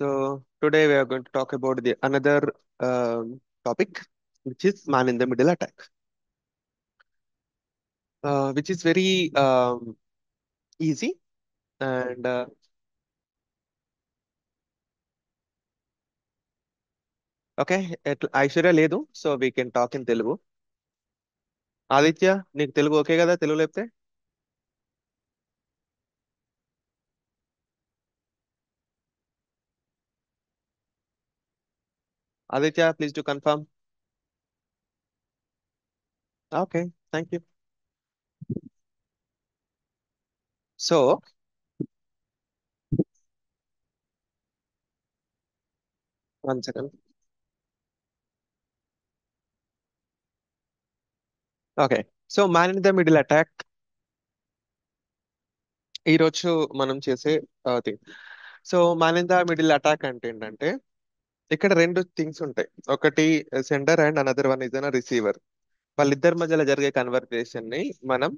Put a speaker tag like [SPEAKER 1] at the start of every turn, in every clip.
[SPEAKER 1] So today we are going to talk about the another topic, which is man in the middle attack, which is very easy and okay. Aishwarya లేదు, so we can talk in Telugu. Aditya, నీకు Telugu okay కదా? తెలుగు లేపితే Aditya, please to confirm. Okay, thank you. So one second. Okay, so man in the middle attack ఈ రోజు మనం చేసే thing. So man in the middle attack అంటే ఏంటంటే, ఇక్కడ రెండు థింగ్స్ ఉంటాయి. ఒకటి sender and another one is an receiver. వాళ్ళిద్దరి మధ్యలో జరిగే కన్వర్సేషన్ ని మనం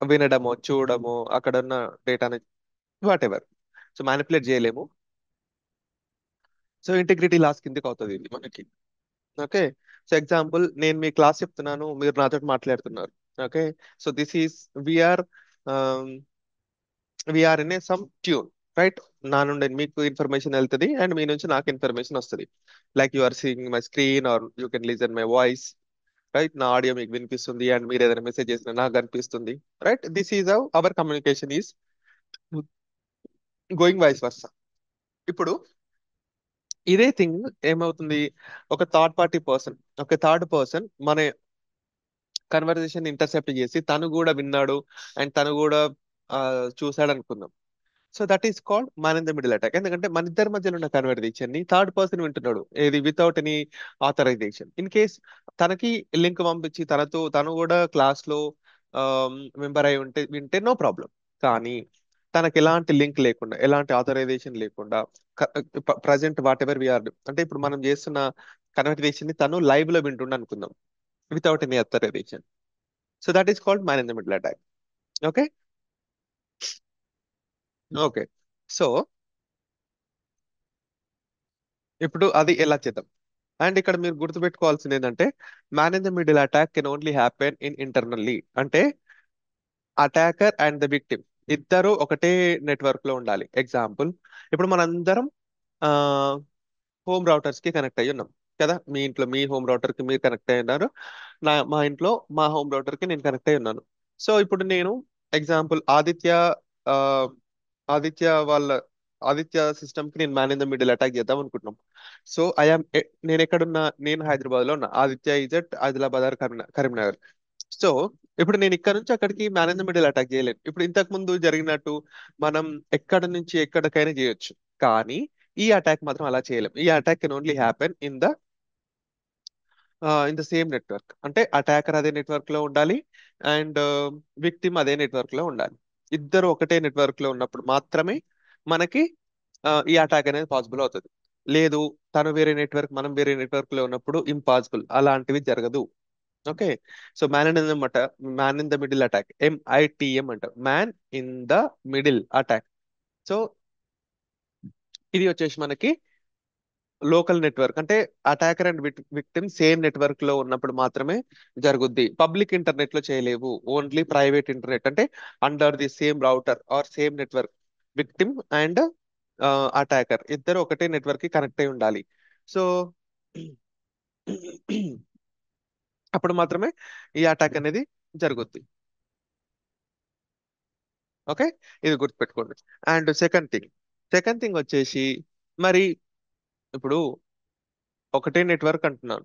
[SPEAKER 1] వినడము, చూడడము, అక్కడ ఉన్న డేటాని వాట్ ఎవర్, సో మ్యానిపులేట్ చేయలేము. సో ఇంటిగ్రిటీ లాస్ కిందకి అవుతుంది ఇది మనకి. ఓకే, సో ఎగ్జాంపుల్, నేను మీ క్లాస్ చెప్తున్నాను, మీరు నాతో మాట్లాడుతున్నారు. Okay, so this is we are we are in a some tune, right? నా నుండి మీకు ఇన్ఫర్మేషన్ వెళ్తుంది అండ్ మీ నుంచి నాకు ఇన్ఫర్మేషన్ వస్తుంది. Like you are seeing my screen or you can listen my voice, right? నా ఆడియో మీకు వినిపిస్తుంది అండ్ మీరు ఏదైనా మెసేజ్ చేసినా నాకు కనిపిస్తుంది, right? This is how our communication is going vice versa. ఇప్పుడు ఇదే థింగ్ ఏమవుతుంది, ఒక థర్డ్ పర్సన్ మన కన్వర్జేషన్ ఇంటర్సెప్ట్ చేసి తను కూడా విన్నాడు అండ్ తను కూడా ఆ, చూశాడు అనుకుందాం. So that is called man in the middle attack. ఎందుకంటే మన ఇద్దరి మధ్యలో ఉన్న కన్వర్జేషన్ ని థర్డ్ పర్సన్ వింటున్నాడు, ఏది without any authorization. In case తనకి లింక్ పంపించి తను కూడా క్లాస్ లో మెంబర్ అయి ఉంటే వింటే నో ప్రాబ్లం. కానీ తనకి ఎలాంటి లింక్ లేకుండా, ఎలాంటి ఆథరైజేషన్ లేకుండా, ప్రజెంట్ వాట్ ఎవర్ వీఆర్, అంటే ఇప్పుడు మనం చేస్తున్న కన్వర్జేషన్ ని తను లైవ్ లో వింటుండ అనుకుందాం, without any authorization. So that is called man in the middle attack. Okay, okay. So ఇప్పుడు అది ఎలా చేద్దాం? అండ్ ఇక్కడ మీరు గుర్తుపెట్టుకోవాల్సింది ఏంటంటే, man in the middle attack can only happen in internally. అంటే అటాకర్ అండ్ ద విక్టిమ్ ఇద్దరు ఒకటే నెట్వర్క్ లో ఉండాలి. ఎగ్జాంపుల్, ఇప్పుడు మనందరం హోమ్ రౌటర్స్ కి కనెక్ట్ అయ్యి ఉన్నాం కదా. మీ ఇంట్లో మీ హోమ్ రౌటర్ కి మీరు కనెక్ట్ అయ్యి ఉన్నారు, మా ఇంట్లో మా హోమ్ రౌటర్ కి నేను కనెక్ట్ అయ్యి ఉన్నాను. సో ఇప్పుడు నేను ఎగ్జాంపుల్ ఆ, ఆదిత్య వాళ్ళ ఆదిత్య సిస్టమ్ కి నేను man in the middle attack చేద్దాం అనుకుంటున్నాం. సో నేను ఎక్కడున్నా, నేను హైదరాబాద్ లో ఉన్నా, Aditya is at Adilabad or Karimnagar. So ఇప్పుడు నేను ఇక్కడ నుంచి అక్కడికి man in the middle attack చేయలేను. ఇప్పుడు ఇంతకు ముందు జరిగినట్టు మనం ఎక్కడ నుంచి ఎక్కడికైనా చేయొచ్చు, కానీ ఈ అటాక్ మాత్రం అలా చేయలేం. ఈ attack can only happen in the same network. అంటే అటాకర్ అదే నెట్వర్క్ లో ఉండాలి అండ్ విక్టిమ్ అదే నెట్వర్క్ లో ఉండాలి. ఇద్దరు ఒకటే నెట్వర్క్ లో ఉన్నప్పుడు మాత్రమే మనకి ఈ అటాక్ అనేది పాసిబుల్ అవుతుంది. లేదు, తను వేరే నెట్వర్క్, మనం వేరే నెట్వర్క్ లో ఉన్నప్పుడు ఇంపాసిబుల్, అలాంటివి జరగదు. Okay, so man in the middle attack, MITM అంటారు, man in the middle attack. So ఇది వచ్చేసి మనకి లోకల్ నెట్వర్క్, అంటే attacker and victim same network లో ఉన్నప్పుడు మాత్రమే జరుగుద్ది. పబ్లిక్ ఇంటర్నెట్ లో చేయలేవు, ఓన్లీ ప్రైవేట్ ఇంటర్నెట్, అంటే under the same router or same network. Victim and attacker ఇద్దరు ఒకటే నెట్వర్క్ కి కనెక్ట్ అయి ఉండాలి. సో అప్పుడు మాత్రమే ఈ అటాక్ అనేది జరుగుద్ది. ఓకే, ఇది గుర్తుపెట్టుకోండి. అండ్ సెకండ్ థింగ్ వచ్చేసి, మరి ఇప్పుడు ఒకటే నెట్వర్క్ అంటున్నాను,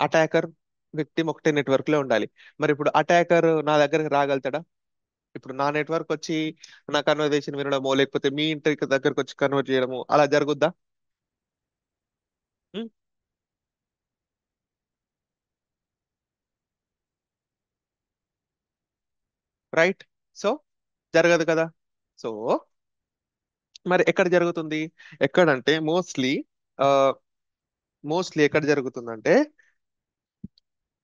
[SPEAKER 1] అటాకర్ విక్టిమ్ ఒకటే నెట్వర్క్ లో ఉండాలి. మరి ఇప్పుడు అటాకర్ నా దగ్గరికి రాగలుగుతాడా? ఇప్పుడు నా నెట్వర్క్ వచ్చి నా కన్వర్జేషన్ వినడమో, లేకపోతే మీ ఇంటి దగ్గరకు వచ్చి కన్వర్ట్ చేయడమో అలా జరుగుద్దా? రైట్. సో జరగదు కదా. సో మరి ఎక్కడ జరుగుతుంది? ఎక్కడంటే మోస్ట్లీ ఎక్కడ జరుగుతుందంటే,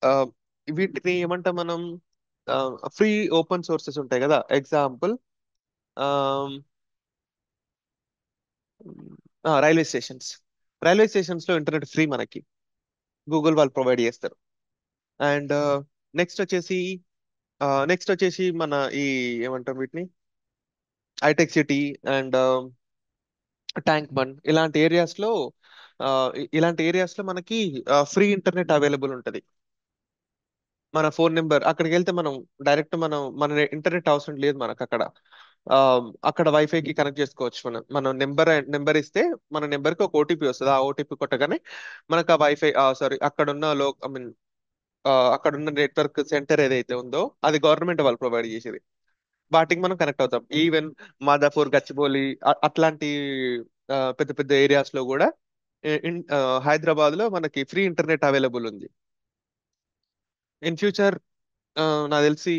[SPEAKER 1] ఆ, వీటిని ఏమంటాం మనం, ఫ్రీ ఓపెన్ సోర్సెస్ ఉంటాయి కదా. Example, railway stations. Railway stations లో ఇంటర్నెట్ ఫ్రీ మనకి, గూగుల్ వాళ్ళు ప్రొవైడ్ చేస్తారు. అండ్ నెక్స్ట్ వచ్చేసి మన ఈ ఏమంటాం వీటిని, హైటెక్ సిటీ అండ్ ట్యాంక్ బండ్ ఆ, ఇలాంటి ఏరియాస్ లో మనకి ఫ్రీ ఇంటర్నెట్ అవైలబుల్ ఉంటది. మన ఫోన్ నెంబర్ అక్కడికి వెళ్తే మనం డైరెక్ట్ మన ఇంటర్నెట్ అవసరం లేదు మనకు అక్కడ. ఆ, అక్కడ వైఫై కి కనెక్ట్ చేసుకోవచ్చు. మనం నెంబర్ ఇస్తే మన నెంబర్ కి ఒక ఓటీపీ వస్తుంది. ఆ ఓటీపీ కొట్టగానే మనకు ఆ వైఫై, సారీ, ఐ మీన్ అక్కడున్న నెట్వర్క్ సెంటర్ ఏదైతే ఉందో అది గవర్నమెంట్ వాళ్ళు ప్రొవైడ్ చేసేది. వాటికి మనం కనెక్ట్ అవుతాం. ఈవెన్ మాదాపూర్, గచ్చిబౌలి అట్లాంటి పెద్ద పెద్ద ఏరియాస్ లో కూడా హైదరాబాద్ లో మనకి ఫ్రీ ఇంటర్నెట్ అవైలబుల్ ఉంది. ఇన్ ఫ్యూచర్ నాకు తెలిసి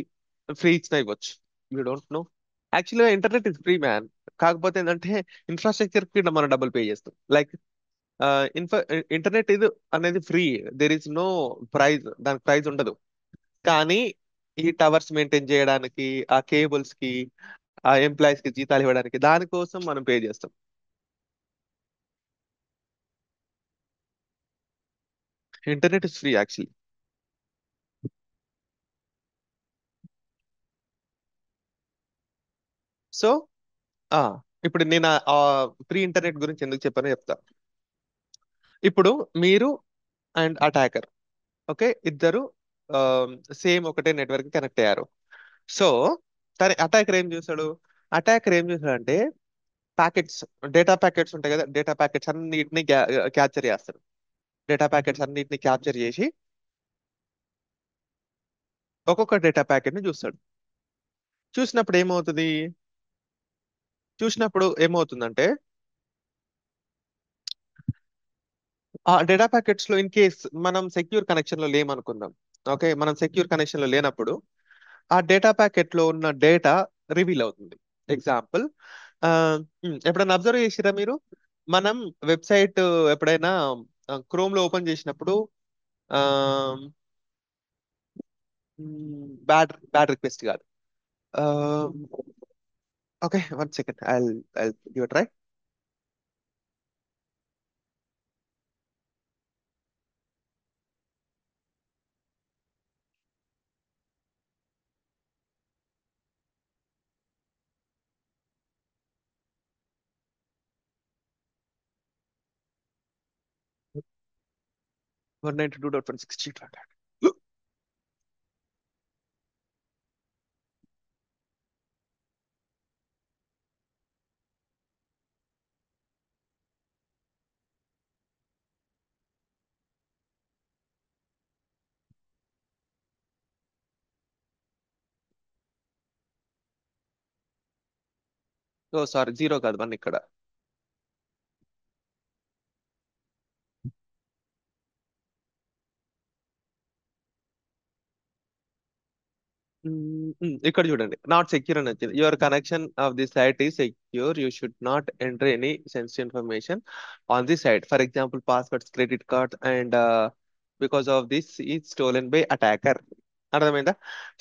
[SPEAKER 1] ఫ్రీ ఇచ్చిన ఇవ్వచ్చు. You don't know. యాక్చువల్గా ఇంటర్నెట్ ఇస్ ఫ్రీ మ్యాన్. కాకపోతే ఏంటంటే ఇన్ఫ్రాస్ట్రక్చర్ కి మనం డబ్బులు పే చేస్తాం. లైక్ ఇన్ఫా ఇంటర్నెట్ ఇది అనేది free. There is no price, దానికి ప్రైజ్ ఉండదు. కానీ ఈ టవర్స్ మెయింటైన్ చేయడానికి, ఆ కేబుల్స్ కి, ఆ ఎంప్లాయీస్ కి జీతాలు ఇవ్వడానికి, దానికోసం మనం పే చేస్తాం. Internet is free actually. So ఆ ఇప్పుడు నేను ఆ ఫ్రీ ఇంటర్నెట్ గురించి ఎందుకు చెప్పానో చెప్తా. ఇప్పుడు మీరు అండ్ అటాకర్, ఓకే, ఇద్దరు సేమ్ ఒకటే నెట్వర్క్ కనెక్ట్ అయ్యారు. సో తన అటాకర్ ఏం చేశాడంటే ప్యాకెట్స్, డేటా ప్యాకెట్స్ ఉంటాయి కదా, డేటా ప్యాకెట్స్ అన్నిటిని క్యాప్చర్ చేస్తాడు. డేటా ప్యాకెట్స్ అన్నిటిని క్యాప్చర్ చేసి ఒక్కొక్క డేటా ప్యాకెట్ ని చూస్తాడు. చూసినప్పుడు ఏమవుతుంది చూసినప్పుడు ఏమవుతుందంటే ఆ డేటా ప్యాకెట్స్ లో ఇన్ కేస్ మనం సెక్యూర్ కనెక్షన్ లో లేమనుకుందాం. ఓకే, మనం సెక్యూర్ కనెక్షన్ లో లేనప్పుడు ఆ డేటా ప్యాకెట్ లో ఉన్న డేటా రివీల్ అవుతుంది. ఎగ్జాంపుల్, ఎప్పుడైనా అబ్జర్వ్ చేసిరా మీరు? మనం వెబ్సైట్ ఎప్పుడైనా క్రోమ్ లో ఓపెన్ చేసినప్పుడు బ్యాడ్ బ్యాడ్ రిక్వెస్ట్ కాదు. Okay, 1 second, I give try. 192.168. Oh sorry, zero కాదు, వన్ ఇక్కడ. ఇక్కడ చూడండి, నాట్ సెక్యూర్ అని వచ్చింది. Your connection of the site is secure, you should not enter any sensitive information on the site, for example passwords, credit card, and because of this is stolen by attacker. అర్థమైందా?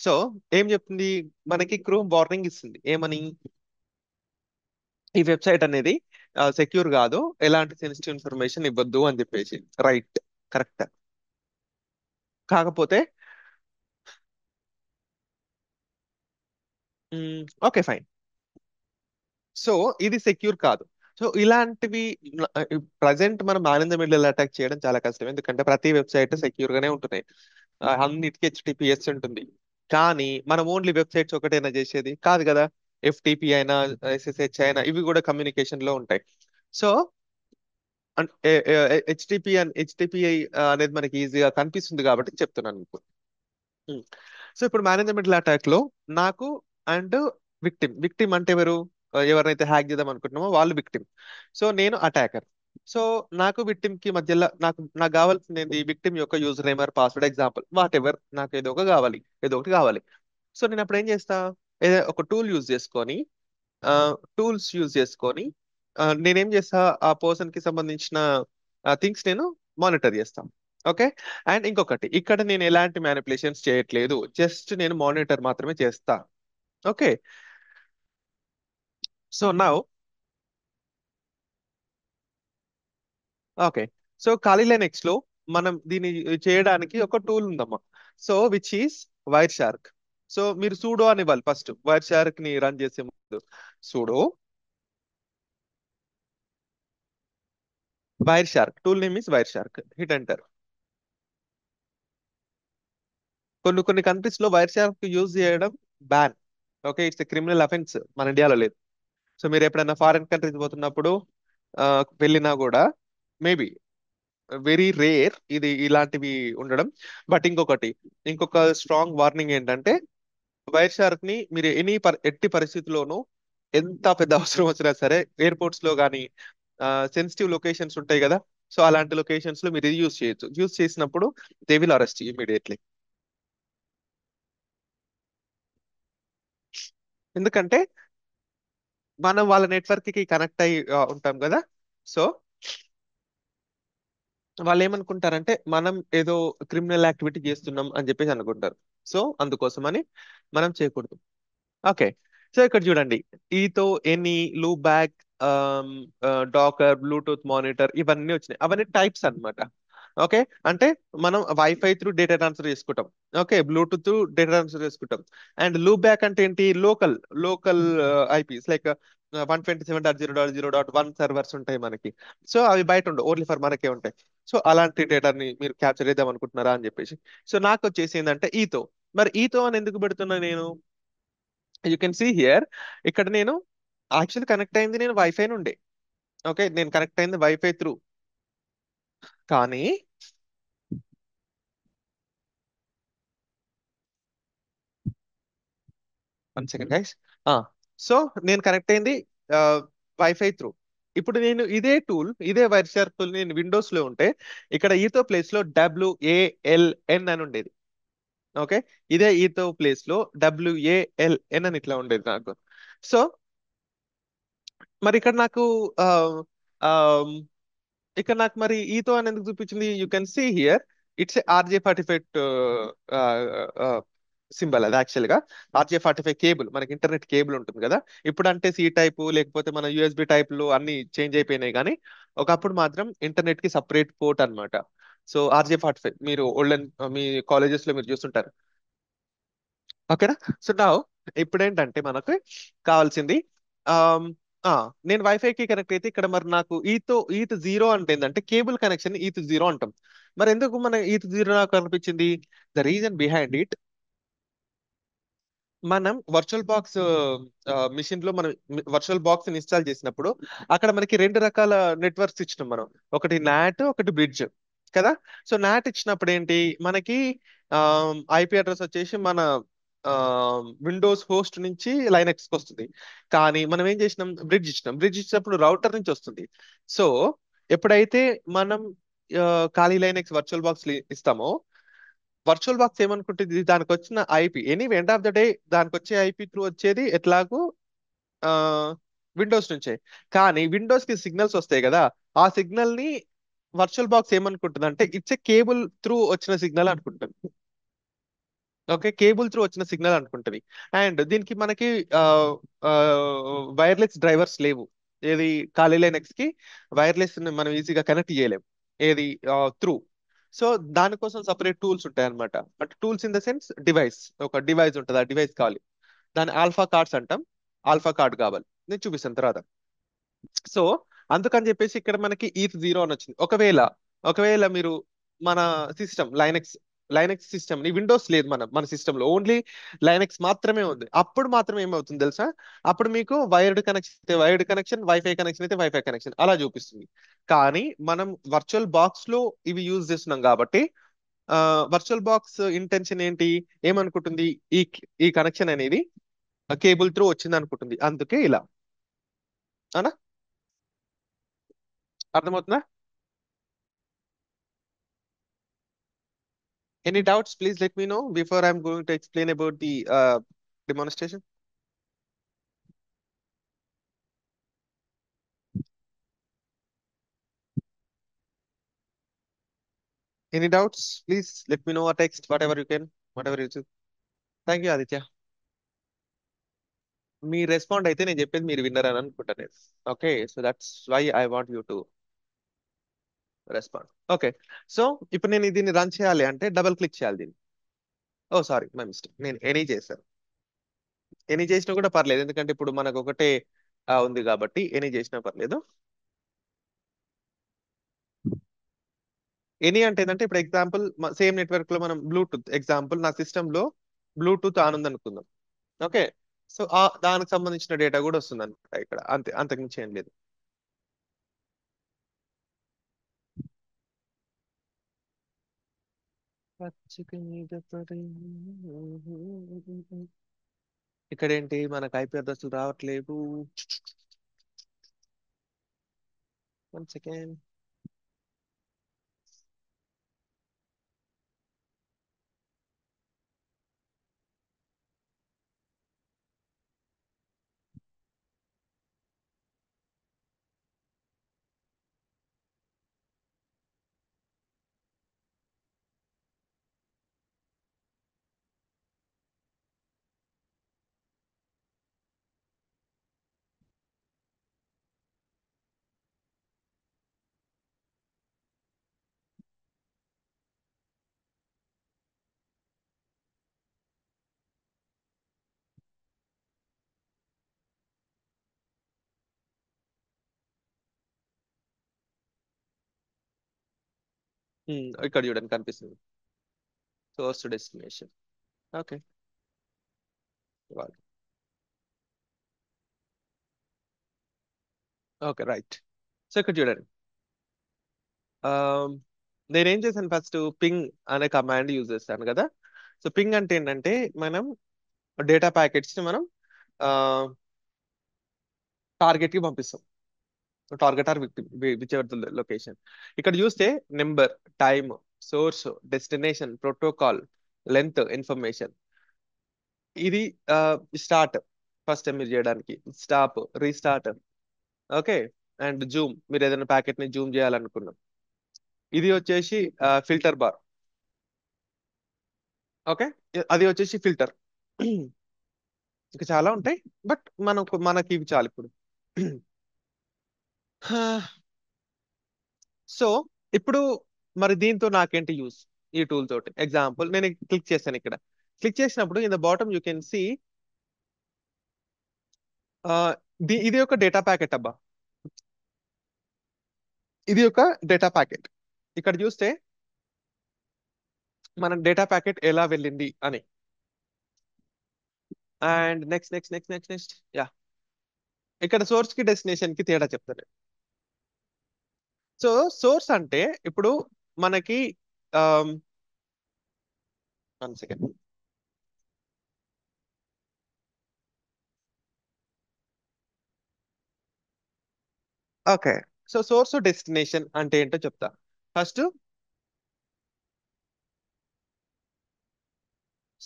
[SPEAKER 1] So ఏం చెప్తుంది మనకి? Chrome warning ఇస్తుంది ఏమని? ఈ website అనేది secure కాదు, ఎలాంటి సెన్సిటివ్ ఇన్ఫర్మేషన్ ఇవ్వద్దు అని చెప్పేసి. Right, correct. కాకపోతే ఓకే ఫైన్. సో ఇది సెక్యూర్ కాదు. సో ఇలాంటివి ప్రజెంట్ మనం man in the middle attack చేయడం చాలా కష్టం, ఎందుకంటే ప్రతి వెబ్సైట్ సెక్యూర్ గానే ఉంటున్నాయి. అన్నిటికీ హెచ్టిపిఎస్ ఉంటుంది. కానీ మనం ఓన్లీ వెబ్సైట్స్ ఒకటైనా చేసేది కాదు కదా. ఎఫ్టిపి అయినా, ఎస్ఎస్హెచ్ అయినా, ఇవి కూడా కమ్యూనికేషన్ లో ఉంటాయి. సో హెచ్టిపిఐ అనేది మనకి ఈజీగా కనిపిస్తుంది కాబట్టి చెప్తున్నాను మీకు. సో ఇప్పుడు మేనేజ్మెంట్ అటాక్ లో నాకు అండ్ విక్టిమ్ అంటే ఎవరు? ఎవరైతే హ్యాక్ చేద్దాం అనుకుంటున్నామో వాళ్ళు విక్టిమ్. సో నేను అటాకర్. సో నాకు విక్టిమ్ కి మధ్యలో నాకు కావాల్సింది ఏంది? విక్టిమ్ యొక్క user name or password, example what ever, నాకు ఏదో ఒకటి కావాలి. సో నేను అప్పుడు ఏం చేస్తా? ఏదో ఒక టూల్స్ యూజ్ చేసుకొని నేనేం చేస్తా? ఆ పర్సన్ కి సంబంధించిన థింగ్స్ నేను మానిటర్ చేస్తాను. ఓకే. అండ్ ఇంకొకటి, ఇక్కడ నేను ఎలాంటి మ్యానిపులేషన్స్ చేయట్లేదు, జస్ట్ నేను మానిటర్ మాత్రమే చేస్తా. Okay. So now okay. So ఖాళీ లైన్ ఎక్స్ లో మనం దీన్ని చేయడానికి ఒక టూల్ ఉందమ్మా. So which is wire shark. So మీరు సూడో అని ఇవ్వాలి ఫస్ట్ వైర్ షార్క్ ని రన్ చేసే ముందు. Pseudo wire shark, tool name is wire shark, hit enter. కొన్ని కంట్రీస్ లో వైర్ షార్క్ యూజ్ చేయడం ban. Okay, it's criminal offence, మన ఇండియాలో లేదు. సో మీరు ఎప్పుడైనా ఫారిన్ కంట్రీస్ పోతున్నప్పుడు ఆ, వెళ్ళినా కూడా మేబీ వెరీ రేర్ ఇది ఇలాంటివి ఉండడం. బట్ ఇంకొక స్ట్రాంగ్ వార్నింగ్ ఏంటంటే వైర్ షార్క్ ని మీరు ఎట్టి పరిస్థితుల్లోనూ ఎంత పెద్ద అవసరం వచ్చినా సరే ఎయిర్పోర్ట్స్ లో కానీ సెన్సిటివ్ లొకేషన్స్ ఉంటాయి కదా, సో అలాంటి లొకేషన్స్ లో మీరు ఇది యూజ్ చేయొచ్చు. యూజ్ చేసినప్పుడు దే విల్ అరెస్ట్ ఇమీడియట్లీ. ఎందుకంటే మనం వాళ్ళ నెట్వర్క్ కి కనెక్ట్ అయి ఉంటాం కదా. సో వాళ్ళు ఏమనుకుంటారంటే మనం ఏదో క్రిమినల్ యాక్టివిటీ చేస్తున్నాం అని చెప్పేసి అనుకుంటారు. సో అందుకోసమని మనం చేయకూడదు. ఓకే. సో ఇక్కడ చూడండి, ఈతో any, loopback, Docker, Bluetooth monitor ఇవన్నీ వచ్చినాయి. అవన్నీ టైప్స్ అన్నమాట. ఓకే. అంటే మనం వైఫై త్రూ డేటా ట్రాన్స్ఫర్ చేసుకుంటాం. ఓకే, బ్లూటూత్ డేటా ట్రాన్స్ఫర్ చేసుకుంటాం. అండ్ లూప్ బ్యాక్ అంటే ఏంటి, లోకల్ ఐపీస్ లైక్ 127.0.0.1 సర్వర్స్ ఉంటాయి మనకి. సో అవి బయట ఉండవు, ఓన్లీ ఫర్ మనకే ఉంటాయి. సో అలాంటి డేటాని మీరు క్యాప్చర్ చేద్దాం అనుకుంటున్నారా అని చెప్పేసి. సో నాకు వచ్చేసి ఏంటంటే ఈతో. మరి ఈతో అని ఎందుకు పెడుతున్నా నేను, యూ కెన్ సీ హియర్. ఇక్కడ నేను యాక్చువల్ కనెక్ట్ అయింది నేను వైఫై నుండి. ఓకే, నేను కనెక్ట్ అయింది వైఫై త్రూ. కానీ 1 సెకండ్ గైస్. సో నేను కనెక్ట్ అయింది వైఫై త్రూ. ఇప్పుడు నేను ఇదే వైర్షార్ టూల్ నేను విండోస్ లో ఉంటే ఇక్కడ ఈతో ప్లేస్ లో WALN అని ఉండేది. ఓకే, ఇదే ఈతో ప్లేస్ లో WALN అని ఇట్లా ఉండేది నాకు. సో మరి ఆ, ఆ, ఇక్కడ నాకు మరి ఈతో అని ఎందుకు చూపించింది, you can see here. It's RJ45 symbol. అది యాక్చువల్ గా RJ45 కేబుల్, మనకి ఇంటర్నెట్ కేబుల్ ఉంటుంది కదా. ఇప్పుడు అంటే సి టైప్ లేకపోతే మన USB టైప్ లో అన్ని చేంజ్ అయిపోయినాయి, కానీ ఒకప్పుడు మాత్రం ఇంటర్నెట్ కి సపరేట్ పోర్ట్ అన్నమాట. సో RJ45 మీరు ఓల్డెన్ మీ కాలేజెస్ లో మీరు చూస్తుంటారు. ఓకేనా. సో నా ఇప్పుడు ఏంటంటే మనకు కావాల్సింది, ఆమ్, ఆ నేను వైఫై కి కనెక్ట్ అయితే ఇక్కడ మరి నాకు ఈత్ జీరో అంటే ఏంటంటే కేబుల్ కనెక్షన్ ఈత్ జీరో అంటాం. మరి ఎందుకు మన ఈత్ జీరో నాకు కనిపించింది, ద రీజన్ బిహైండ్ ఇట్, మనం వర్చువల్ బాక్స్ మిషన్ లో మనం వర్చువల్ బాక్స్ ఇన్స్టాల్ చేసినప్పుడు అక్కడ మనకి రెండు రకాల నెట్వర్క్స్ ఇచ్చినాం మనం. ఒకటి నాట్, ఒకటి బ్రిడ్జ్ కదా. సో నాట్ ఇచ్చినప్పుడు ఏంటి మనకి IP అడ్రస్ వచ్చేసి మన విండోస్ హోస్ట్ నుంచి లైనక్స్ కి వస్తుంది. కానీ మనం ఏం చేసినాం, బ్రిడ్జ్ ఇచ్చినప్పుడు రౌటర్ నుంచి వస్తుంది. సో ఎప్పుడైతే మనం ఆ, ఖాళీ లైనక్స్ వర్చువల్ బాక్స్ ఇస్తామో వర్చువల్ బాక్స్ ఏమనుకుంటుంది, దానికి వచ్చిన IP anyway end of the day దానికి వచ్చే IP త్రూ వచ్చేది ఎట్లాగూ విండోస్ నుంచే. కానీ విండోస్ కి సిగ్నల్స్ వస్తాయి కదా, ఆ సిగ్నల్ ని వర్చువల్ బాక్స్ ఏమనుకుంటుంది అంటే ఇట్స్ ఏ కేబుల్ త్రూ వచ్చిన సిగ్నల్ అనుకుంటుంది. ఓకే, కేబుల్ త్రూ వచ్చిన సిగ్నల్ అనుకుంటుంది. అండ్ దీనికి మనకి వైర్లెస్ డ్రైవర్స్ లేవు. ఏది, ఖాళీ లైనక్స్ కి వైర్లెస్ మనం ఈజీగా కనెక్ట్ చేయలేం, ఏది త్రూ. సో దానికోసం సపరేట్ టూల్స్ ఉంటాయి అనమాట. అంటే tools in the sense device, ఒక డివైస్ ఉంటుంది, ఆ డివైస్ కావాలి. దాని ఆల్ఫా కార్డ్స్ అంటాం. ఆల్ఫా కార్డ్ కావాలి, నేను చూపిస్తాను తర్వాత. సో అందుకని చెప్పేసి ఇక్కడ మనకి ఈత్ జీరో అని వచ్చింది. ఒకవేళ మీరు మన లైనక్స్ సిస్టమ్ ని, విండోస్ లేదు మన సిస్టమ్ లో, ఓన్లీ లైనక్స్ మాత్రమే ఉంది. అప్పుడు మాత్రం ఏమవుతుంది తెలుసా, అప్పుడు మీకు వైర్డ్ కనెక్షన్, వైఫై కనెక్షన్ అయితే వైఫై కనెక్షన్ అలా చూపిస్తుంది. కానీ మనం వర్చువల్ బాక్స్ లో ఇవి యూజ్ చేస్తున్నాం కాబట్టి వర్చువల్ బాక్స్ ఇంటెన్షన్ ఏంటి, ఏమనుకుంటుంది, ఈ ఈ కనెక్షన్ అనేది కేబుల్ త్రూ వచ్చింది అనుకుంటుంది, అందుకే ఇలా. అవునా, అర్థమవుతుందా? Any doubts, please let me know before I'm going to explain about the demonstration. Any doubts, please let me know or text, whatever you can, whatever you choose. Thank you, Aditya. మీ respond అయితే నేను చెప్పేది మీరు winner అని అనుకుంటా నేను. Okay, so that's why I want you to respond. Okay. So ఇప్పుడు నేను దీన్ని రన్ చేయాలి అంటే డబుల్ క్లిక్ చేయాలి దీన్ని. ఓ సారీ, మై మిస్టేక్, నేను ఎనీ చేశాను. ఎనీ చేసినా కూడా పర్లేదు, ఎందుకంటే ఇప్పుడు మనకు ఒకటే ఉంది కాబట్టి ఎనీ చేసినా పర్లేదు. ఎనీ అంటే ఏంటంటే ఇప్పుడు ఎగ్జాంపుల్ సేమ్ నెట్వర్క్ లో మనం బ్లూటూత్ ఎగ్జాంపుల్ నా సిస్టమ్ లో బ్లూటూత్ ఆన్ ఉంది అనుకుందాం. ఓకే. సో దానికి సంబంధించిన డేటా కూడా వస్తుంది అనమాట ఇక్కడ, అంతే, అంతకుమించి ఏం లేదు. పచ్చిక మీద పడి. ఇక్కడ ఏంటి మనకు ఐపీ అడ్రస్లు రావట్లేదు. One second. ఇక్కడ చూడండి కనిపిస్తుంది, source destination. Okay. Okay right. So ఇక్కడ చూడండి, ఆమ్, నేనేం చేశాను, ఫస్ట్ పింగ్ అనే కమాండ్ యూజ్ చేస్తాను కదా. సో పింగ్ అంటే ఏంటంటే మనం డేటా ప్యాకెట్స్ ని మనం టార్గెట్ కి పంపిస్తాం. Target or whichever the location. ఇక్కడ చూస్తే number, time, source, destination, protocol, length information. ఇది స్టార్ట్ ఫస్ట్ టైం మీరు చేయడానికి, stop, restart. Okay. And zoom, మీరు ఏదైనా ప్యాకెట్ ని జూమ్ చేయాలనుకున్నాం. ఇది వచ్చేసి ఫిల్టర్ బార్. ఓకే. అది వచ్చేసి ఫిల్టర్. ఇంకా చాలా ఉంటాయి, బట్ మనకి ఇవి చాలు ఇప్పుడు. సో ఇప్పుడు మరి దీంతో నాకేంటి యూస్, ఈ టూల్ తోటి ఎగ్జాంపుల్ నేను క్లిక్ చేశాను ఇక్కడ. క్లిక్ చేసినప్పుడు in the bottom you can see ఇది ఒక డేటా ప్యాకెట్ అబ్బా. ఇది ఒక డేటా ప్యాకెట్. ఇక్కడ చూస్తే మన డేటా ప్యాకెట్ ఎలా వెళ్ళింది అని. అండ్ నెక్స్ట్ యా, ఇక్కడ సోర్స్ కి డెస్టినేషన్ కి తేడా చెప్తాను. సో సోర్స్ అంటే ఇప్పుడు మనకి one second. Okay. So source destination అంటే ఏంటో చెప్తా. First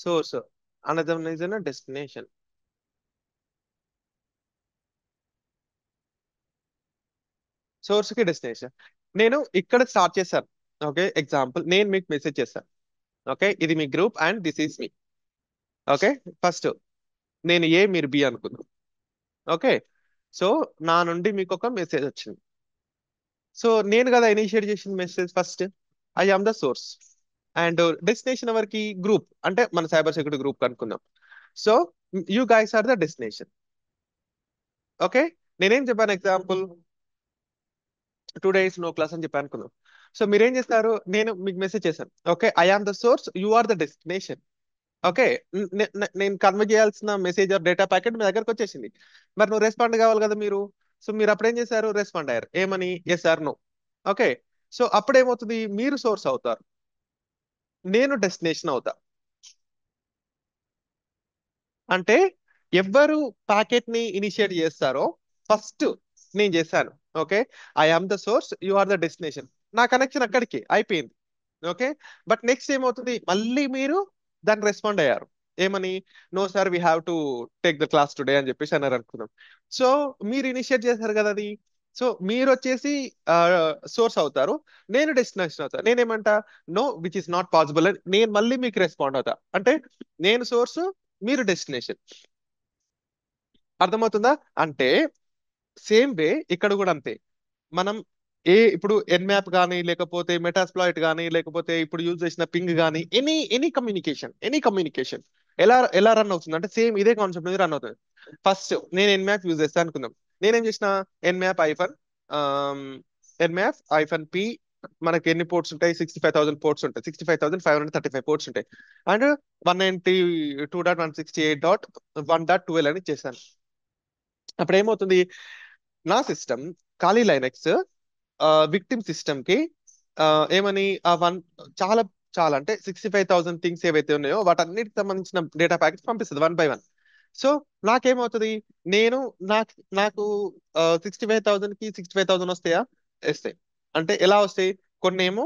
[SPEAKER 1] source, another is destination. Source కి డెస్టినేషన్. నేను ఇక్కడ స్టార్ట్ చేశాను. ఓకే. ఎగ్జాంపుల్ నేను మీకు మెసేజ్ చేశాను. ఓకే, ఇది మీ group and this is me. Okay. First నేను ఏ, మీరు బి అనుకుందాం. ఓకే. సో నా నుండి మీకు ఒక మెసేజ్ వచ్చింది. సో నేను కదా ఇనిషియేట్ చేసిన message first. I am the source. And destination ఎవరికి, గ్రూప్ అంటే మన సైబర్ సెక్యూరిటీ గ్రూప్ అనుకుందాం. So you guys are the destination. Okay. నేనేం చెప్పాను ఎగ్జాంపుల్, 2 days నో క్లాస్ అని చెప్పాను అనుకుందాం. సో మీరేం చేస్తారు, నేను మీకు మెసేజ్ చేశాను. Okay, I am the source, you are the destination. Okay. నేను కన్వే చేయాల్సిన మెసేజ్ ఆర్ డేటా ప్యాకెట్ మీ దగ్గరకు వచ్చేసింది. మరి నువ్వు రెస్పాండ్ కావాలి కదా మీరు. సో మీరు అప్పుడు ఏం చేశారు, రెస్పాండ్ అయ్యారు ఏమని, yes or no. Okay. So అప్పుడు ఏమవుతుంది, మీరు సోర్స్ అవుతారు, నేను డెస్టినేషన్ అవుతా. అంటే ఎవ్వరు ప్యాకెట్ ని ఇనిషియేట్ చేస్తారో ఫస్ట్ నేను చేశాను. Okay. I am the source, you are the destination. నా కనెక్షన్ అక్కడికి అయిపోయింది. ఓకే. బట్ నెక్స్ట్ ఏమవుతుంది, మళ్ళీ మీరు దాన్ని రెస్పాండ్ అయ్యారు ఏమని, no sir we have to take the class today అని చెప్పేసి అన్నారు అనుకుందాం. సో మీరు ఇనిషియేట్ చేశారు కదా అది. సో మీరు వచ్చేసి సోర్స్ అవుతారు, నేను డెస్టినేషన్ అవుతా. నేనేమంటా, no which is not possible అని నేను మళ్ళీ మీకు రెస్పాండ్ అవుతా. అంటే నేను సోర్స్, మీరు డెస్టినేషన్. అర్థమవుతుందా. అంటే సేమ్ వే ఇక్కడ కూడా అంతే. మనం ఇప్పుడు ఎన్మ్యాప్ కానీ లేకపోతే మెటాస్ప్లాయిట్ కానీ లేకపోతే ఇప్పుడు యూజ్ చేసిన పింగ్ కానీ ఎనీ కమ్యూనికేషన్ ఎలా రన్ అవుతుంది అంటే సేమ్ ఇదే కాన్సెప్ట్ మీద రన్ అవుతుంది. ఫస్ట్ నేను ఎన్మ్యాప్ యూజ్ చేస్తాను అనుకుందాం. నేనేం చేసిన Nmap hyphen Nmap hyphen P మనకి ఎన్ని పోర్ట్స్ ఉంటాయి? 65,000 పోర్ట్స్ ఉంటాయి. 65,535 పోర్ట్స్ ఉంటాయి. అండ్ 192.168.1.12 అని చేశాను. అప్పుడు ఏమవుతుంది? నా సిస్టమ్ ఖాళీ లైనక్స్ విక్టిమ్ సిస్టమ్ కి ఆ, ఏమని ఆ వన్ చాలా చాలా అంటే 65,000 థింగ్స్ ఏవైతే ఉన్నాయో వాటన్నిటికి సంబంధించిన డేటా ప్యాకెట్స్ పంపిస్తుంది వన్ బై వన్. సో నాకేమవుతుంది? నేను నాకు నాకు 65,000 కి 65,000 వస్తాయా? వస్తాయి. అంటే ఎలా వస్తాయి? కొన్నేమో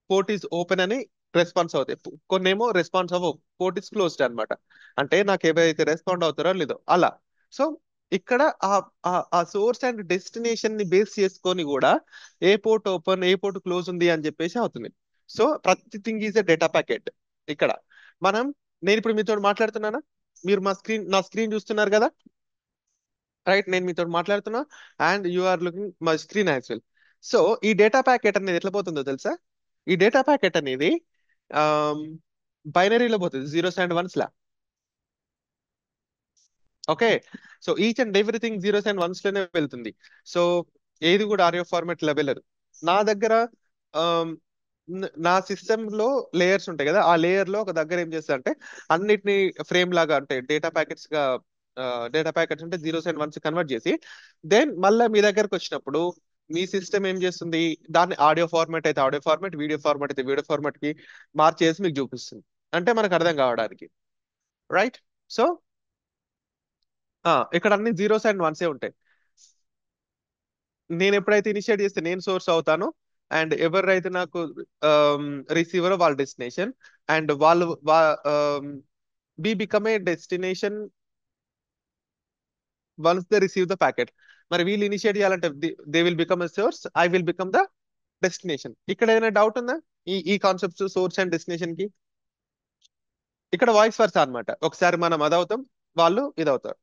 [SPEAKER 1] పోర్ట్ ఈజ్ ఓపెన్ అని రెస్పాన్స్ అవుతాయి, కొన్నేమో రెస్పాన్స్ అవ్వవు, పోర్ట్ ఈస్ క్లోజ్డ్ అనమాట. అంటే నాకు ఏవైతే రెస్పాండ్ అవుతారో లేదో అలా. సో ఇక్కడ ఆ ఆ సోర్స్ అండ్ డెస్టినేషన్ ని బేస్ చేసుకొని కూడా ఏ పోర్ట్ ఓపెన్ ఏ పోర్ట్ క్లోజ్ ఉంది అని చెప్పేసి అవుతుంది. సో ప్రతి thing is a data packet. ఇక్కడ మనం నేను ఇప్పుడు మీతో మాట్లాడుతున్నానా? మీరు నా స్క్రీన్ చూస్తున్నారు కదా? రైట్, నేను మీతో మాట్లాడుతున్నా and you are looking my screen as well. So ఈ డేటా ప్యాకెట్ అనేది ఎట్లా పోతుందో తెలుసా? ఈ డేటా ప్యాకెట్ అనేది బైనరీలో పోతుంది, zeros and once law. Okay. So each and everything zeros and once లోనే వెళ్తుంది. సో ఏది కూడా ఆర్యో ఫార్మాట్ లా వెళ్ళదు. నా దగ్గర ఆమ్, నా సిస్టమ్ లో లేయర్స్ ఉంటాయి కదా, ఆ లేయర్ లో ఒక దగ్గర ఏం చేస్తా అంటే అన్నిటిని ఫ్రేమ్ లాగా అంటే డేటా ప్యాకెట్స్ అంటే జీరోస్ అండ్ వన్స్ కన్వర్ట్ చేసి దెన్ మళ్ళీ మీ దగ్గరకు వచ్చినప్పుడు మీ సిస్టమ్ ఏం చేస్తుంది? దాన్ని ఆడియో ఫార్మాట్ అయితే ఆడియో ఫార్మాట్, వీడియో ఫార్మాట్ అయితే వీడియో ఫార్మాట్ కి మార్చేసి మీకు చూపిస్తుంది. అంటే మనకు అర్థం కావడానికి. రైట్. సో ఇక్కడ అన్ని జీరోస్ అండ్ వన్సే ఉంటాయి. నేను ఎప్పుడైతే ఇనిషియేట్ చేస్తే నేను సోర్స్ అవుతాను, అండ్ ఎవరైతే నాకు రిసీవర్ వాళ్ళ డెస్టినేషన్, అండ్ వాళ్ళు B become a destination once they receive the packet. మరి వీళ్ళు ఇనిషియేట్ చేయాలంటే they will become a source, I will become the destination. ఇక్కడ ఏదైనా డౌట్ ఉందా ఈ కాన్సెప్ట్స్ సోర్స్ అండ్ డెస్టినేషన్ కి? ఇక్కడ వాయిస్ వర్సా అన్నమాట, ఒకసారి మనం అదవుతాం, వాళ్ళు ఇదవుతారు.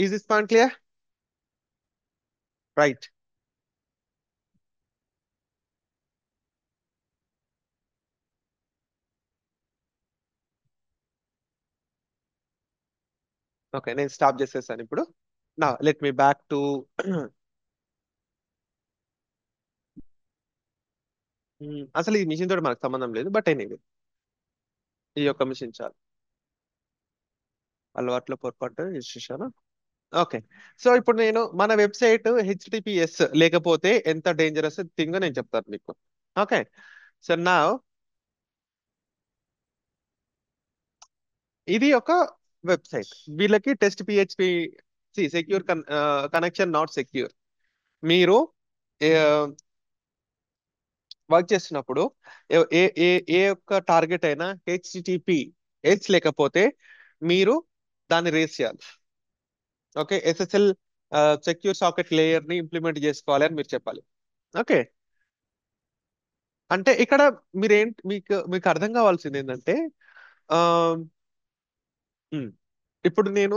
[SPEAKER 1] Is this point clear? Right. Okay, నేను స్టాప్ చేసేసాను ఇప్పుడు. నా లెట్ మీ బ్యాక్ టు అసలు ఈ మిషన్ తోటి మనకు సంబంధం లేదు, బట్ ఎనీవే ఈ యొక్క మిషన్ చాలు. అలవాట్లో పొరపాటు చేసేసాను. ఓకే. సో ఇప్పుడు నేను మన వెబ్సైట్ హెచ్టిటిపిఎస్ లేకపోతే ఎంత డేంజరస్ థింగ్ నేను చెప్తాను మీకు. ఓకే. సో నా ఇది ఒక వెబ్సైట్. వీళ్ళకి test PHP secure connection not secure. మీరు వర్క్ చేస్తున్నప్పుడు ఏ ఏ ఏ ఏ ఒక్క టార్గెట్ అయినా హెచ్టిటిపి హెచ్ లేకపోతే మీరు దాన్ని రేస్ చేయాలి. Okay. SSL secure socket layer ని ఇంప్లిమెంట్ చేసుకోవాలి అని మీరు చెప్పాలి. ఓకే. అంటే ఇక్కడ మీకు మీకు అర్థం కావాల్సింది ఏంటంటే ఆ, ఉమ్, ఇప్పుడు నేను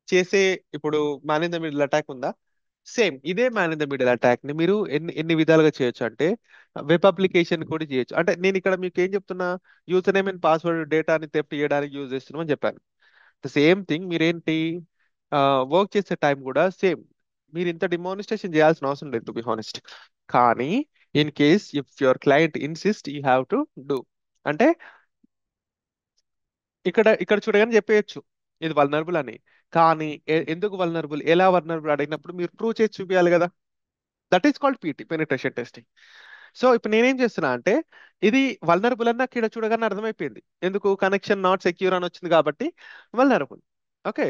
[SPEAKER 1] చేసే ఇప్పుడు man in the middle attack ఉందా? సేమ్ ఇదే man in the middle attack ని మీరు ఎన్ని ఎన్ని విధాలుగా చేయొచ్చు అంటే వెబ్ అప్లికేషన్ కూడా చేయొచ్చు. అంటే నేను ఇక్కడ మీకు ఏం చెప్తున్నా? యూజర్ నేమ్ అండ్ పాస్వర్డ్ డేటాని థెఫ్ట్ చేయడానికి యూజ్ చేస్తున్నామని చెప్పాను. ద సేమ్ థింగ్ మీరేంటి వర్క్ చేసే టైం కూడా సేమ్. మీరు ఇంత డిమానిస్ట్రేషన్ చేయాల్సిన అవసరం లేదు టు బి హానెస్ట్. కానీ in case if your client insist you have to do. అంటే ఇక్కడ ఇక్కడ చూడగానే చెప్పేయచ్చు ఇది వల్నరబుల్ అని. కానీ ఎందుకు వల్నరబుల్, ఎలా వల్నరబుల్ అడిగినప్పుడు మీరు ప్రూవ్ చేసి చూపించాలి కదా. That is called PT, penetration testing. So ఇప్పుడు నేనేం చేస్తున్నా అంటే ఇది వల్నరబుల్ అని నాకు ఇక్కడ చూడగానే అర్థమైపోయింది. ఎందుకు? కనెక్షన్ నాట్ సెక్యూర్ అని వచ్చింది కాబట్టి వల్నరబుల్. ఓకే.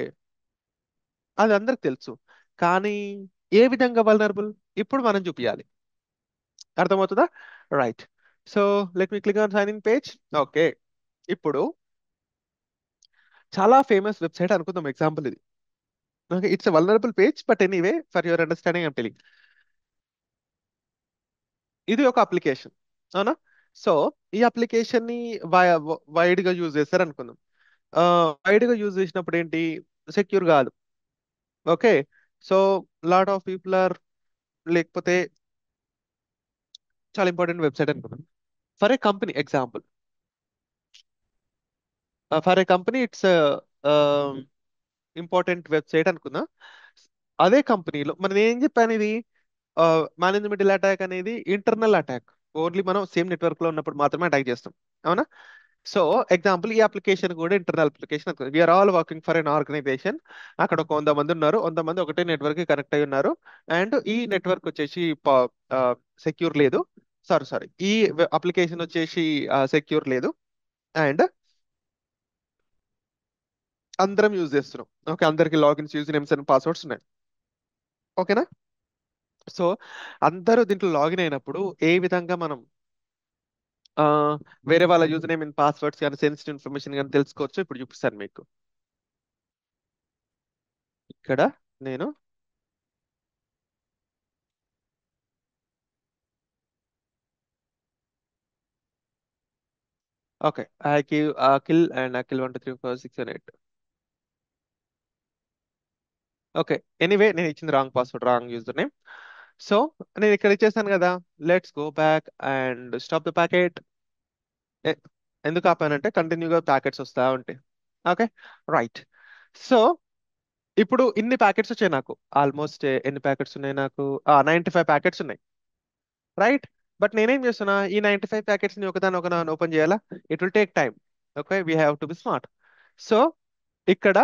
[SPEAKER 1] అది అందరికి తెలుసు. కానీ ఏ విధంగా వల్నరబుల్ ఇప్పుడు మనం చూపించాలి. అర్థమవుతుందా? Right. So let me click on sign in page. Okay. ఇప్పుడు చాలా ఫేమస్ వెబ్సైట్ అనుకుందాం ఎగ్జాంపుల్ ఇది. Okay, it's a vulnerable page but anyway for your understanding I'm telling. ఇది ఒక అప్లికేషన్, అవునా? సో ఈ అప్లికేషన్ ని వైడ్ గా యూజ్ చేస్తారు అనుకుందాం. వైడ్ గా యూజ్ చేసినప్పుడు ఏంటి? సెక్యూర్ కాదు. Okay. So lot of people are, లేకపోతే చాలా ఇంపార్టెంట్ వెబ్సైట్ అనుకున్నాం. For a company example, for a company it's important website అనుకుందా. అదే కంపెనీలో మనం ఏం చెప్పాను, ఇది మేనేజ్మెంట్ అటాక్ అనేది ఇంటర్నల్ అటాక్. ఓన్లీ మనం సేమ్ నెట్వర్క్ లో ఉన్నప్పుడు మాత్రమే అటాక్ చేస్తాం. అవునా? సో ఎగ్జాంపుల్, ఈ అప్లికేషన్ కూడా ఇంటర్నల్ అప్లికేషన్ అనుకుంది. We are all working for an organisation. అక్కడ ఒక 100 మంది ఉన్నారు, 100 మంది ఒకటే నెట్వర్క్ కి కనెక్ట్ అయి ఉన్నారు. అండ్ ఈ నెట్వర్క్ వచ్చేసి సెక్యూర్ లేదు. సారీ సారీ, ఈ అప్లికేషన్ వచ్చేసి సెక్యూర్ లేదు. అండ్ అందరం యూజ్ చేస్తున్నాం. ఓకే, అందరికి logins, use names and passwords ఉన్నాయి. ఓకేనా? సో అందరూ దీంట్లో లాగిన్ అయినప్పుడు ఏ విధంగా మనం ఆ, వేరే వాళ్ళ యూజర్ నేమ్ అండ్ పాస్వర్డ్స్ కానీ సెన్సిటివ్ ఇన్ఫర్మేషన్ కానీ తెలుసుకోవచ్చు, ఇప్పుడు చూపిస్తాను మీకు. ఇక్కడ నేను okay, Akhil and Akhil 1 2 3 4 6 7 8. Okay, anyway నేను ఇచ్చింది wrong password, wrong user name. So నేను ఇక్కడ ఇచ్చేసాను కదా. Let's go back and stop the packet. ఎందుకు ఆపానంటే కంటిన్యూగా ప్యాకెట్స్ వస్తా ఉంటాయి. Okay, right. సో ఇప్పుడు ఇన్ని ప్యాకెట్స్ వచ్చాయి నాకు. ఆల్మోస్ట్ ఎన్ని ప్యాకెట్స్ ఉన్నాయి నాకు? 95 ప్యాకెట్స్ ఉన్నాయి. రైట్. బట్ నేనేం చేస్తున్నా, ఈ 95 ప్యాకెట్స్ ని ఒకదాని ఒకదాని ఓపెన్ చేయాలా? It will take time. Okay, we have to be smart. So ఇక్కడ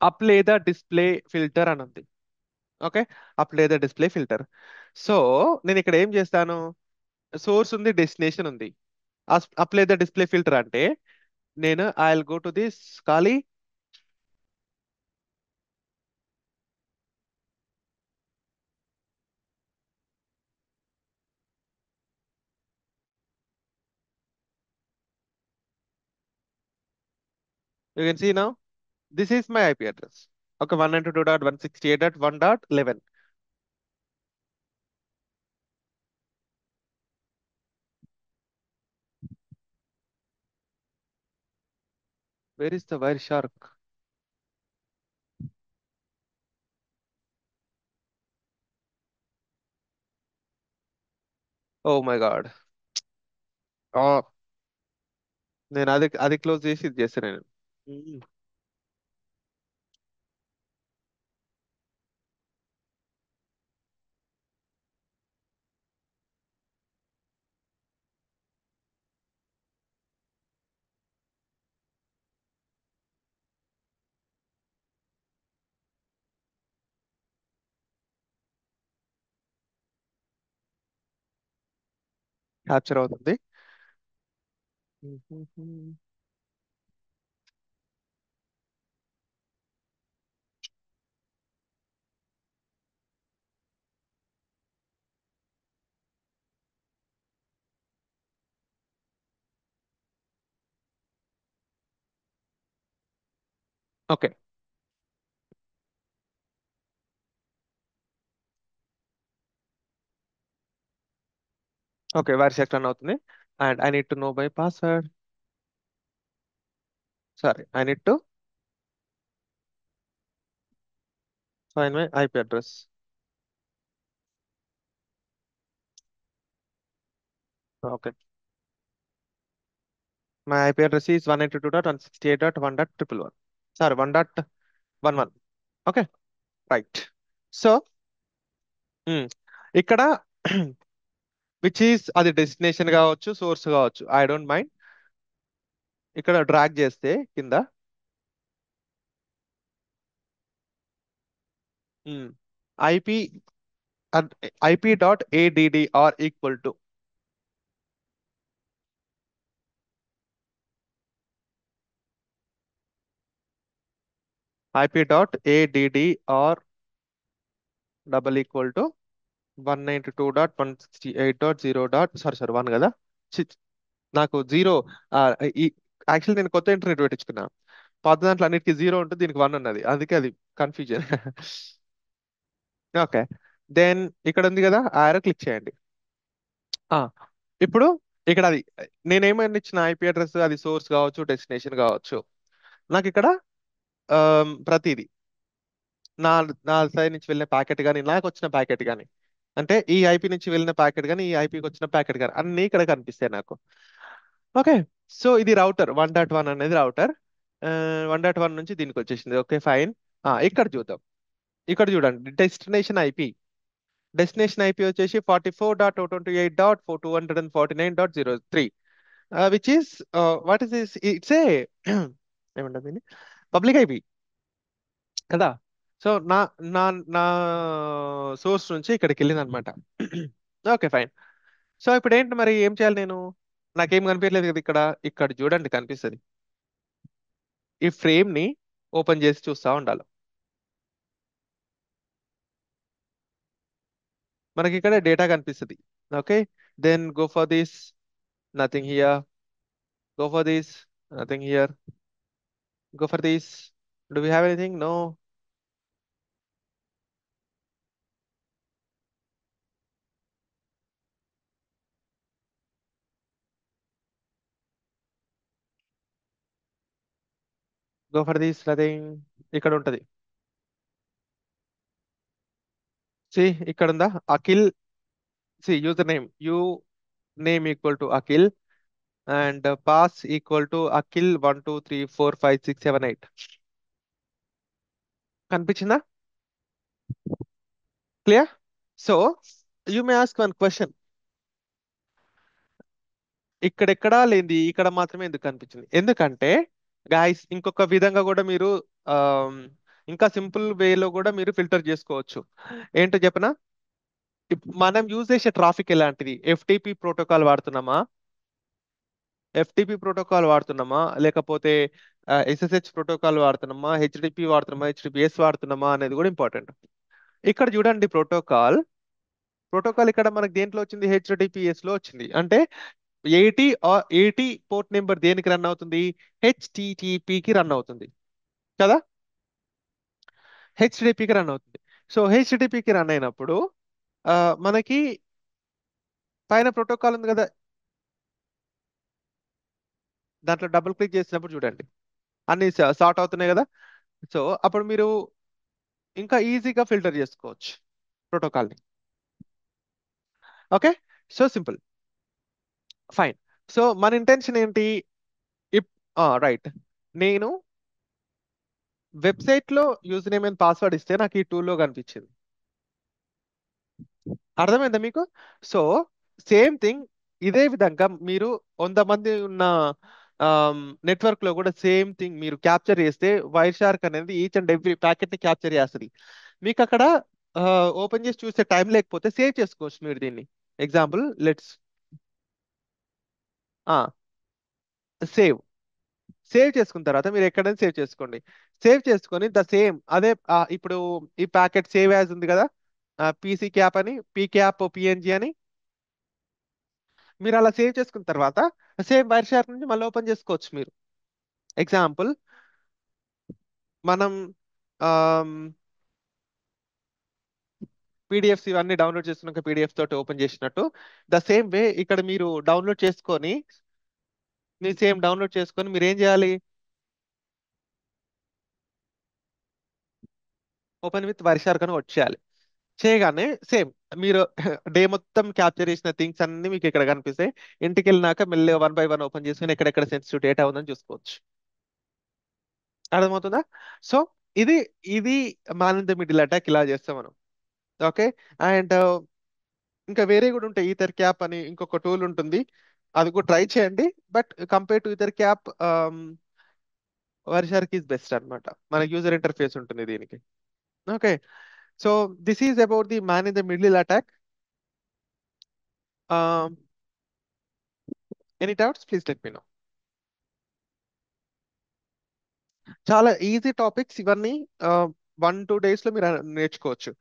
[SPEAKER 1] అప్ లేదా డిస్ప్లే ఫిల్టర్ అని ఉంది. ఓకే, అప్ లేదా డిస్ప్లే ఫిల్టర్. సో నేను ఇక్కడ ఏం చేస్తాను, సోర్స్ ఉంది, డెస్టినేషన్ ఉంది. అప్ లేదా డిస్ప్లే ఫిల్టర్ అంటే నేను I will go to this ఖాళీ. You can see now, this is my IP address. Okay, 192.168.1.11. Where is the Wireshark? Oh my God. నేను అది అది క్లోజ్ చేసి ఇది చేస్తాను నేను. క్యాప్చర్ అవుతుంది. Okay. Okay, Wireshark run అవుతుంది. And I need to know my password. Sorry, I need to find my IP address. Okay, my IP address is 192.168.1.111. Sorry, 1.11. Okay, right. So ఇక్కడ which is, అది destination కావచ్చు, source కావచ్చు, I don't mind. ఇక్కడ drag చేస్తే కింద IP IP.addr equal to IP.addr double equal to 192.168.0 dot sorry sorry 1 కదా. చి, నాకు జీరో. ఈ యాక్చువల్లీ నేను కొత్త ఇంటర్నెట్ పెట్టించుకున్నా. పాత దాంట్లో అన్నిటికీ జీరో ఉంటుంది, దీనికి 1 ఉన్నది, అందుకే అది కన్ఫ్యూజన్. ఓకే, దెన్ ఇక్కడ ఉంది కదా, ఆరో క్లిక్ చేయండి. ఆ, ఇప్పుడు ఇక్కడ అది నేనేమైనా ఇచ్చిన ఐపీ అడ్రస్, అది సోర్స్ కావచ్చు, డెస్టినేషన్ కావచ్చు. నాకు ఇక్కడ ప్రతిదీ నా నా సైడ్ నుంచి వెళ్ళిన ప్యాకెట్ కానీ నాకు వచ్చిన ప్యాకెట్ కానీ అంటే ఈ ఐపీ నుంచి వెళ్ళిన ప్యాకెట్ కానీ ఈ ఐపీకి వచ్చిన ప్యాకెట్ కానీ అన్నీ ఇక్కడ కనిపిస్తాయి నాకు. ఓకే. సో ఇది రౌటర్ 1.1 అనేది రౌటర్. 1.1 నుంచి దీనికి వచ్చేసింది. Okay fine. ఇక్కడ చూద్దాం. ఇక్కడ చూడండి డెస్టినేషన్ ఐపీ వచ్చేసి 44.228.249.03 which is what is this it's a ఏమంటుంది పబ్లిక్ ఐపీ కదా. సో నా నా సోర్స్ నుంచి ఇక్కడికి వెళ్ళింది అనమాట. Okay fine. సో ఇప్పుడు ఏంటి మరి ఏం చేయాలి నేను? నాకేం కనిపించలేదు కదా ఇక్కడ. ఇక్కడ చూడండి కనిపిస్తుంది. ఈ ఫ్రేమ్ ని ఓపెన్ చేసి చూస్తా ఉండాలి. మనకి ఇక్కడ డేటా కనిపిస్తుంది. Okay. Then go for this, nothing here. Go for this, nothing here. Go for this. Do we have anything? No. Go for this, nothing. ఇక్కడ ఉంటది. సి ఇక్కడ ఉందా Akhil. See username name equal to Akhil and pass equal to Akhil 1 2 3 4 5 6 7 8. కనిపించిందా? Clear. So you may ask one question. ఇక్కడెక్కడా లేనిది ఇక్కడ మాత్రమే ఎందుకు కనిపించింది? ఎందుకంటే గాయస్ ఇంకొక విధంగా కూడా మీరు ఆమ్, ఇంకా సింపుల్ వేలో కూడా మీరు ఫిల్టర్ చేసుకోవచ్చు. ఏంటో చెప్పనా? మనం యూజ్ చేసే ట్రాఫిక్ ఎలాంటిది? ఎఫ్టిపి ప్రోటోకాల్ వాడుతున్నామా? ఎఫ్టిపి ప్రోటోకాల్ వాడుతున్నామా లేకపోతే ఎస్ఎస్హెచ్ ప్రోటోకాల్ వాడుతున్నామా, హెచ్డిపి వాడుతున్నామా, హెచ్డిపిఎస్ వాడుతున్నామా అనేది కూడా ఇంపార్టెంట్. ఇక్కడ చూడండి ప్రోటోకాల్. ప్రోటోకాల్ ఇక్కడ మనకి దేంట్లో వచ్చింది? హెచ్డిపిఎస్ లో వచ్చింది. అంటే 80 పోర్ట్ నెంబర్ దేనికి రన్ అవుతుంది? హెచ్టిటిపికి రన్ అవుతుంది కదా. హెచ్డిపికి రన్ అవుతుంది. సో హెచ్డిపికి రన్ అయినప్పుడు ఆ, మనకి పైన ప్రోటోకాల్ ఉంది కదా, దాంట్లో డబుల్ క్లిక్ చేసినప్పుడు చూడండి అన్ని సార్ట్ అవుతున్నాయి కదా. సో అప్పుడు మీరు ఇంకా ఈజీగా ఫిల్టర్ చేసుకోవచ్చు ప్రోటోకాల్ని. Okay. So simple. Fine. So మన ఇంటెన్షన్ ఏంటి? ఇప్ రైట్. నేను వెబ్సైట్ లో యూజర్ నేమ్ అండ్ పాస్వర్డ్ ఇస్తే నాకు ఈ టూల్లో కనిపించింది. అర్థమైందా మీకు? So same thing. ఇదే విధంగా మీరు 100 మంది ఉన్న నెట్వర్క్ లో కూడా సేమ్ థింగ్ మీరు క్యాప్చర్ చేస్తే వైర్ షార్క్ అనేది ఈచ్ అండ్ ఎవ్రీ ప్యాకెట్ ని క్యాప్చర్ చేస్తుంది. మీకు అక్కడ ఓపెన్ చేసి చూసే టైం లేకపోతే సేవ్ చేసుకోవచ్చు మీరు దీన్ని. Example let's save. సేవ్ చేసుకున్న తర్వాత మీరు ఎక్కడైనా సేవ్ చేసుకోండి. సేవ్ చేసుకొని ద సేమ్ అదే ఇప్పుడు ఈ ప్యాకెట్ సేవ్ యాజ్ ఉంది కదా, పీసీ క్యాప్ అని, పీ క్యాప్ పిఎన్జి అని. మీరు అలా సేవ్ చేసుకున్న తర్వాత సేమ్ వైర్ షార్క్ నుంచి మళ్ళీ ఓపెన్ చేసుకోవచ్చు మీరు. ఎగ్జాంపుల్ మనం పీడిఎఫ్స్ ఇవన్నీ డౌన్లోడ్ చేసుకున్నాక పీడిఎఫ్ తోటి ఓపెన్ చేసినట్టు ద సేమ్ వే ఇక్కడ మీరు డౌన్లోడ్ చేసుకొని మీరు సేమ్ డౌన్లోడ్ చేసుకొని మీరు ఏం చేయాలి? ఓపెన్ విత్ వైర్ షార్క్ అని వచ్చేయాలి. చేయగానే సేమ్ మీరు డే మొత్తం క్యాప్చర్ చేసిన థింగ్స్ అన్ని మీకు ఇక్కడ కనిపిస్తాయి. ఇంటికి వెళ్ళినాక మెల్లిగా 1 బై 1 ఓపెన్ చేసుకుని ఎక్కడెక్కడ సెన్సిటివ్ డేటా ఉందని చూసుకోవచ్చు. అర్థమవుతుందా? సో ఇది ఇది man in the middle attack ఇలా చేస్తాం మనం. ఓకే. అండ్ ఇంకా వేరే కూడా ఉంటాయి. ఈథర్ క్యాప్ అని ఇంకొక టూల్ ఉంటుంది. అది కూడా ట్రై చేయండి. But compare to Ettercap Wireshark is best అన్నమాట. మనకి యూజర్ ఇంటర్ఫేస్ ఉంటుంది దీనికి. Okay. So this is about the man in the middle attack. Any doubts please let me know. చాలా ఈజీ టాపిక్స్ ఇవన్నీ. 1 2 డేస్ లో మీరు నేర్చుకోవచ్చు.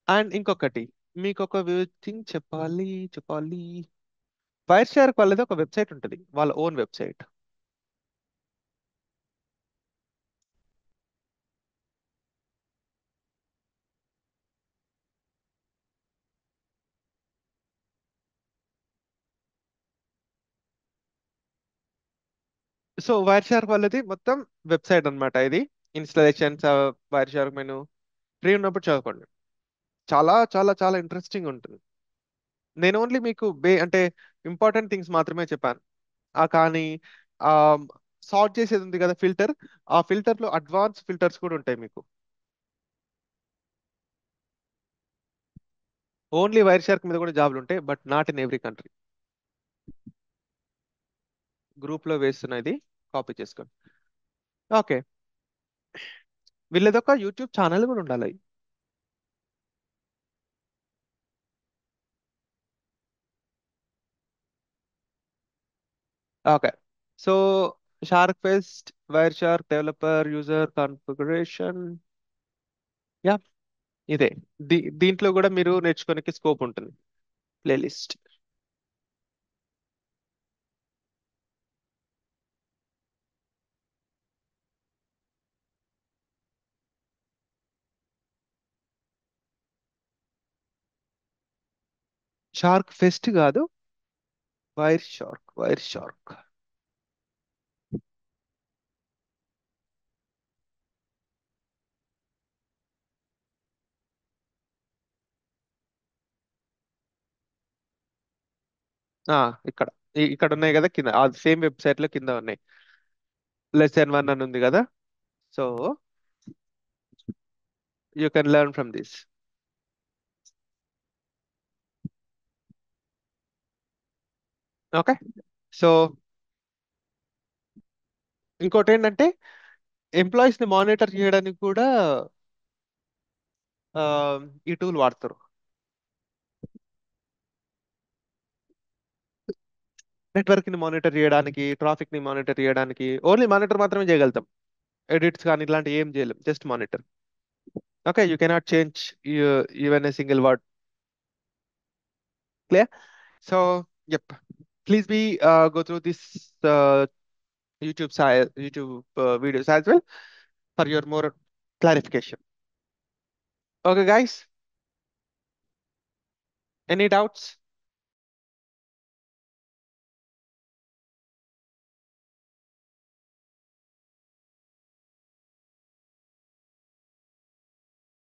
[SPEAKER 1] అండ్ ఇంకొకటి మీకు ఒక థింగ్ చెప్పాలి. వైర్ షార్క్ వాళ్ళది ఒక వెబ్సైట్ ఉంటుంది, వాళ్ళ own website. So wire shark వాళ్ళది మొత్తం వెబ్సైట్ అన్నమాట ఇది. Installations, wire shark menu, free ఉన్నప్పుడు చదువుకోండి. చాలా చాలా చాలా ఇంట్రెస్టింగ్ ఉంటుంది. నేను ఓన్లీ మీకు అంటే ఇంపార్టెంట్ థింగ్స్ మాత్రమే చెప్పాను. కానీ ఆ సార్ట్ చేసేది ఉంది కదా ఫిల్టర్, ఆ ఫిల్టర్ లో అడ్వాన్స్ ఫిల్టర్స్ కూడా ఉంటాయి మీకు. ఓన్లీ వైర్ షార్క్ మీద కూడా జాబ్లు ఉంటాయి, but not in every country. Group లో వేస్తున్నది కాపీ చేసుకోండి. ఓకే. వీళ్ళదొక యూట్యూబ్ ఛానల్ కూడా ఉండాలి. Okay. So shark pest, wire shark developer, user configuration, yeah, ఇదే. దీంట్లో కూడా మీరు నేర్చుకోనికి స్కోప్ ఉంటుంది. ప్లేలిస్ట్. షార్క్ ఫెస్ట్ కాదు, వైర్ షార్క్, వైర్ షార్క్. ఆ, ఇక్కడ ఇక్కడ ఉన్నాయి కదా కింద, ఆ సేమ్ వెబ్సైట్ లో కింద ఉన్నాయి. లెసన్ 1 అని ఉంది కదా. So you can learn from this. Okay. So ఇంకోటి ఏంటంటే, ఎంప్లాయీస్ ని మానిటర్ చేయడానికి కూడా ఆ, ఈ టూల్ వాడతారు. నెట్వర్క్ ని మానిటర్ చేయడానికి, ట్రాఫిక్ ని మానిటర్ చేయడానికి ఓన్లీ మానిటర్ మాత్రమే చేయగలుగుతాం. ఎడిట్స్ కానీ ఇట్లాంటి ఏం చేయలేం, just monitor. Okay, you cannot change even a single word. Clear. So yep, please be go through this YouTube videos as well for your more clarification. Okay, guys, any doubts?